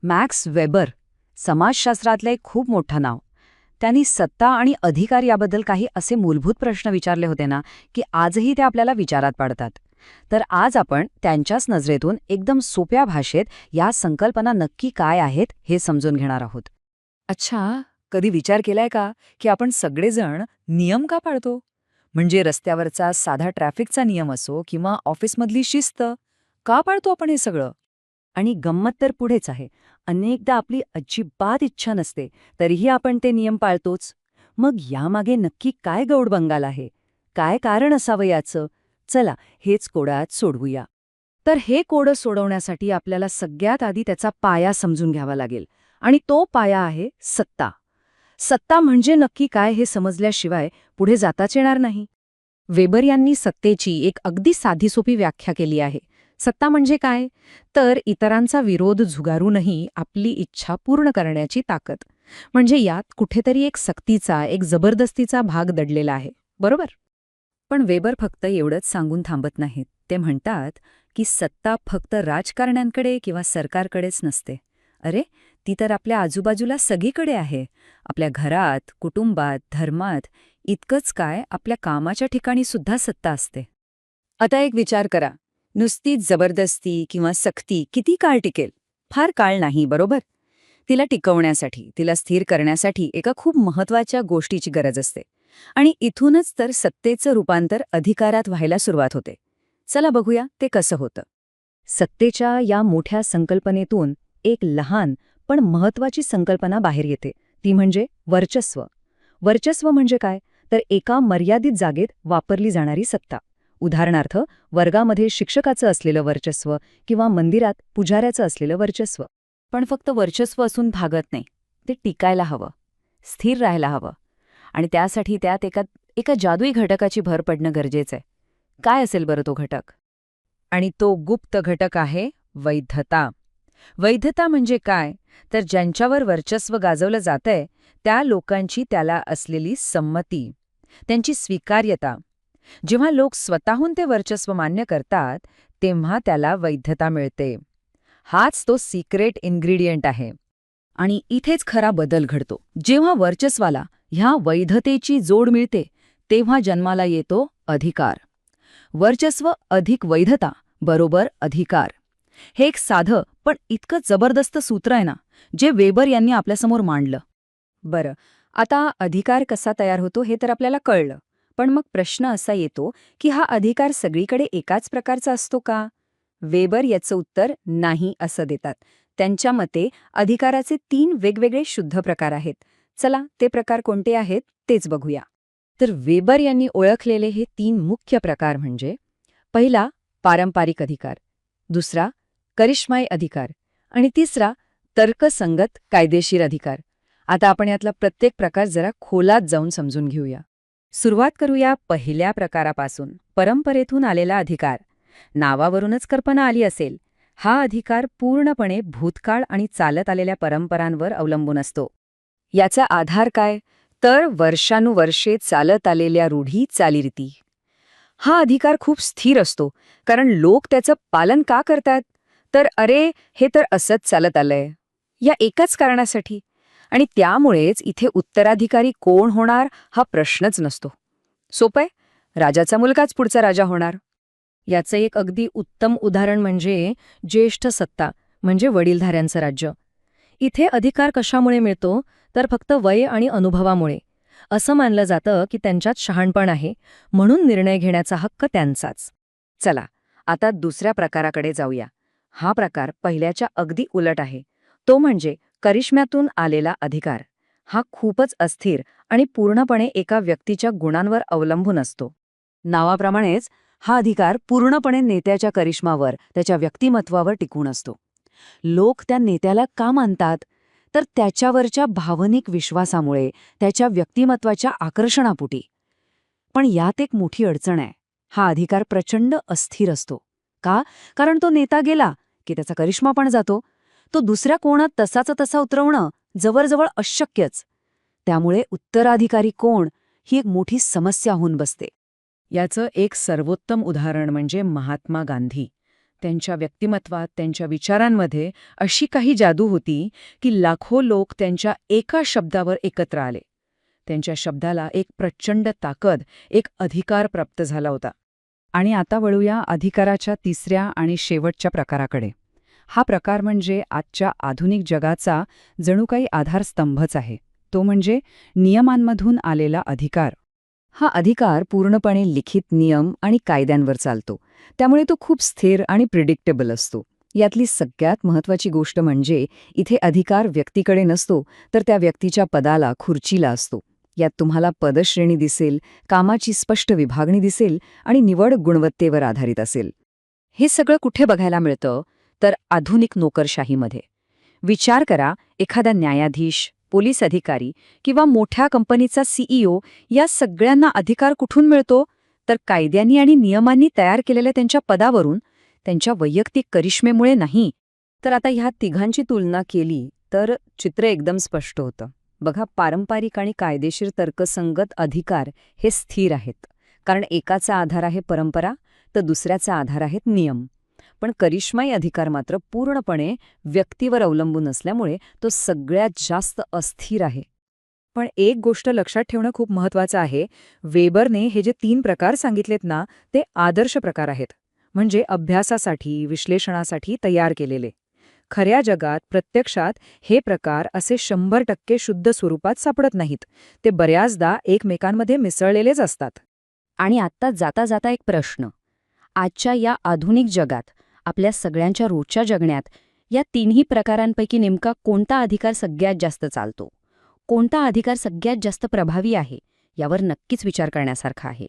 Max weber समाजशास्त्रातलं एक खूप मोठं नाव. त्यांनी सत्ता आणि अधिकार याबद्दल काही असे मूलभूत प्रश्न विचारले होते ना, की आजही ते आपल्याला विचारात पाडतात. तर आज आपण त्यांच्याच नजरेतून एकदम सोप्या भाषेत या संकल्पना नक्की काय आहेत हे समजून घेणार आहोत. अच्छा, कधी विचार केलाय का की आपण सगळेजण नियम का पाळतो? म्हणजे रस्त्यावरचा साधा ट्रॅफिकचा नियम असो किंवा ऑफिसमधली शिस्त, का पाळतो आपण हे सगळं? आणि गंमत तर पुढेच आहे. अनेकदा आपली अजिबात इच्छा नसते, तरीही आपण ते नियम पाळतोच. मग यामागे नक्की काय गौडबंगाल आहे? काय कारण असावं याचं? चला, हेच कोडं सोडवूया. तर हे कोडं सोडवण्यासाठी आपल्याला सगळ्यात आधी त्याचा पाया समजून घ्यावा लागेल. आणि तो पाया आहे सत्ता. सत्ता म्हणजे नक्की काय हे समजल्याशिवाय पुढे जाताच येणार नाही. वेबर यांनी सत्तेची एक अगदी साधीसोपी व्याख्या केली आहे. सत्ता म्हणजे काय? तर इतरांचा विरोध झुगारूनही आपली इच्छा पूर्ण करण्याची ताकद. म्हणजे यात कुठेतरी एक सक्तीचा, एक जबरदस्तीचा भाग दडलेला आहे. बरोबर? पण वेबर फक्त एवढंच सांगून थांबत नाहीत. ते म्हणतात की सत्ता फक्त राजकारण्यांकडे किंवा सरकारकडेच नसते. अरे, ती तर आपल्या आजूबाजूला सगळीकडे आहे. आपल्या घरात, कुटुंबात, धर्मात, इतकंच काय आपल्या कामाच्या ठिकाणी सुद्धा सत्ता असते. आता एक विचार करा. नुसतीच जबरदस्ती किंवा सक्ती किती काळ टिकेल? फार काळ नाही, बरोबर? तिला टिकवण्यासाठी, तिला स्थिर करण्यासाठी एका खूप महत्वाच्या गोष्टीची गरज असते. आणि इथूनच तर सत्तेचं रूपांतर अधिकारात व्हायला सुरुवात होते. चला बघूया ते कसं होतं. सत्तेच्या या मोठ्या संकल्पनेतून एक लहान पण महत्वाची संकल्पना बाहेर येते. ती म्हणजे वर्चस्व. वर्चस्व म्हणजे काय? तर एका मर्यादित जागेत वापरली जाणारी सत्ता. उदाहरणार्थ, वर्गामध्ये शिक्षकाचं असलेलं वर्चस्व किंवा मंदिरात पुजाऱ्याचं असलेलं वर्चस्व. पण फक्त वर्चस्व असून भागत नाही. ते टिकायला हवं, स्थिर राहायला हवं. आणि त्यासाठी त्यात एका जादुई घटकाची भर पडणं गरजेचं आहे. काय असेल बरं तो घटक? आणि तो गुप्त घटक आहे वैधता. वैधता म्हणजे काय? तर ज्यांच्यावर वर्चस्व गाजवलं जातंय त्या लोकांची त्याला असलेली संमती, त्यांची स्वीकार्यता. जेव्हा लोक स्वतःहून ते वर्चस्व मान्य करतात तेव्हा त्याला वैधता मिळते. हाच तो सिक्रेट इन्ग्रेडियंट आहे. आणि इथेच खरा बदल घडतो. जेव्हा वर्चस्वाला ह्या वैधतेची जोड मिळते तेव्हा जन्माला येतो अधिकार. वर्चस्व अधिक वैधता बरोबर अधिकार. हे एक साधं पण इतकं जबरदस्त सूत्र आहे ना, जे वेबर यांनी आपल्यासमोर मांडलं. बरं, आता अधिकार कसा तयार होतो हे तर आपल्याला कळलं. पण मग प्रश्न असा येतो की हा अधिकार सगळीकडे एकाच प्रकारचा असतो का? वेबर याचं उत्तर नाही असं देतात. त्यांच्या मते अधिकाराचे 3 वेगवेगळे शुद्ध प्रकार आहेत. चला, ते प्रकार कोणते आहेत तेच बघूया. तर वेबर यांनी ओळखलेले हे 3 मुख्य प्रकार म्हणजे: पहिला, पारंपरिक अधिकार; दुसरा, करिश्माई अधिकार; आणि तिसरा, तर्कसंगत कायदेशीर अधिकार. आता आपण यातला प्रत्येक प्रकार जरा खोलात जाऊन समजून घेऊया. सुरुवात करूया पहिल्या प्रकारापासून, परंपरेतून आलेला अधिकार. नावावरूनच कल्पना आली असेल. हा अधिकार पूर्णपणे भूतकाळ आणि चालत आलेल्या परंपरांवर अवलंबून असतो. याचा आधार काय? तर वर्षानुवर्षे चालत आलेल्या रूढी, चालीरीती. हा अधिकार खूप स्थिर असतो, कारण लोक त्याचं पालन का करतात? तर अरे, हे तर असंच चालत आलंय, या एकाच कारणासाठी. आणि त्यामुळेच इथे उत्तराधिकारी कोण होणार हा प्रश्नच नसतो. सोपंय, राजाचा मुलगाच पुढचा राजा होणार. याचं एक अगदी उत्तम उदाहरण म्हणजे ज्येष्ठ सत्ता, म्हणजे वडीलधाऱ्यांचं राज्य. इथे अधिकार कशामुळे मिळतो? तर फक्त वय आणि अनुभवामुळे. असं मानलं जातं की त्यांच्यात शहाणपण आहे, म्हणून निर्णय घेण्याचा हक्क त्यांचाच. चला, आता दुसऱ्या प्रकाराकडे जाऊया. हा प्रकार पहिल्याच्या अगदी उलट आहे. तो म्हणजे करिश्म्यातून आलेला अधिकार. हा खूपच अस्थिर आणि पूर्णपणे एका व्यक्तीच्या गुणांवर अवलंबून असतो. नावाप्रमाणेच हा अधिकार पूर्णपणे नेत्याच्या करिश्मावर, त्याच्या व्यक्तिमत्वावर टिकून असतो. लोक त्या नेत्याला का मानतात? तर त्याच्यावरच्या भावनिक विश्वासामुळे, त्याच्या व्यक्तिमत्वाच्या आकर्षणापोटी. पण यात एक मोठी अडचण आहे. हा अधिकार प्रचंड अस्थिर असतो. का? कारण तो नेता गेला की त्याचा करिश्मा पण जातो. तो दुसऱ्या कोणात तसाचा तसा उतरवणं जवळजवळ अशक्यच. त्यामुळे उत्तराधिकारी कोण ही एक मोठी समस्या होऊन बसते. याचं एक सर्वोत्तम उदाहरण म्हणजे महात्मा गांधी. त्यांच्या व्यक्तिमत्वात, त्यांच्या विचारांमध्ये अशी काही जादू होती की लाखो लोक त्यांच्या एका शब्दावर एकत्र आले. त्यांच्या शब्दाला एक प्रचंड ताकद, एक अधिकार प्राप्त झाला होता. आणि आता वळूया अधिकाराच्या तिसऱ्या आणि शेवटच्या प्रकाराकडे. हा प्रकार म्हणजे आजच्या आधुनिक जगाचा जणू काही आधारस्तंभच आहे. तो म्हणजे नियमांमधून आलेला अधिकार. हा अधिकार पूर्णपणे लिखित नियम आणि कायद्यांवर चालतो. त्यामुळे तो खूप स्थिर आणि प्रिडिक्टेबल असतो. यातली सगळ्यात महत्त्वाची गोष्ट म्हणजे इथे अधिकार व्यक्तीकडे नसतो, तर त्या व्यक्तीच्या पदाला, खुर्चीला असतो. यात तुम्हाला पदश्रेणी दिसेल, कामाची स्पष्ट विभागणी दिसेल आणि निवड गुणवत्तेवर आधारित असेल. हे सगळं कुठे बघायला मिळतं? तर आधुनिक नोकरशाहीमध्ये. विचार करा, एखादा न्यायाधीश, पोलीस अधिकारी किंवा मोठ्या कंपनीचा सीईओ या सगळ्यांना अधिकार कुठून मिळतो? तर कायद्यांनी आणि नियमांनी तयार केलेल्या त्यांच्या पदावरून, त्यांच्या वैयक्तिक करिश्मेमुळे नाही. तर आता ह्या तिघांची तुलना केली तर चित्र एकदम स्पष्ट होतं. बघा, पारंपरिक आणि कायदेशीर तर्कसंगत अधिकार हे स्थिर आहेत, कारण एकाचा आधार आहे परंपरा तर दुसऱ्याचा आधार आहेत नियम. पण करिश्माई अधिकार मात्र पूर्णपणे व्यक्तीवर अवलंबून असल्यामुळे तो सगळ्यात जास्त अस्थिर आहे. पण एक गोष्ट लक्षात ठेवणं खूप महत्त्वाचं आहे. वेबरने हे जे 3 प्रकार सांगितलेत ना, ते आदर्श प्रकार आहेत. म्हणजे अभ्यासासाठी, विश्लेषणासाठी तयार केलेले. खऱ्या जगात प्रत्यक्षात हे प्रकार असे 100% शुद्ध स्वरूपात सापडत नाहीत. ते बऱ्याचदा एकमेकांमध्ये मिसळलेलेच असतात. आणि आत्ता जाता जाता एक प्रश्न. आजच्या या आधुनिक जगात, आपल्या सगळ्यांच्या रोजच्या जगण्यात, या तिन्ही प्रकारांपैकी नेमका कोणता अधिकार सगळ्यात जास्त चालतो? कोणता अधिकार सगळ्यात जास्त प्रभावी आहे? यावर नक्कीच विचार करण्यासारखा आहे.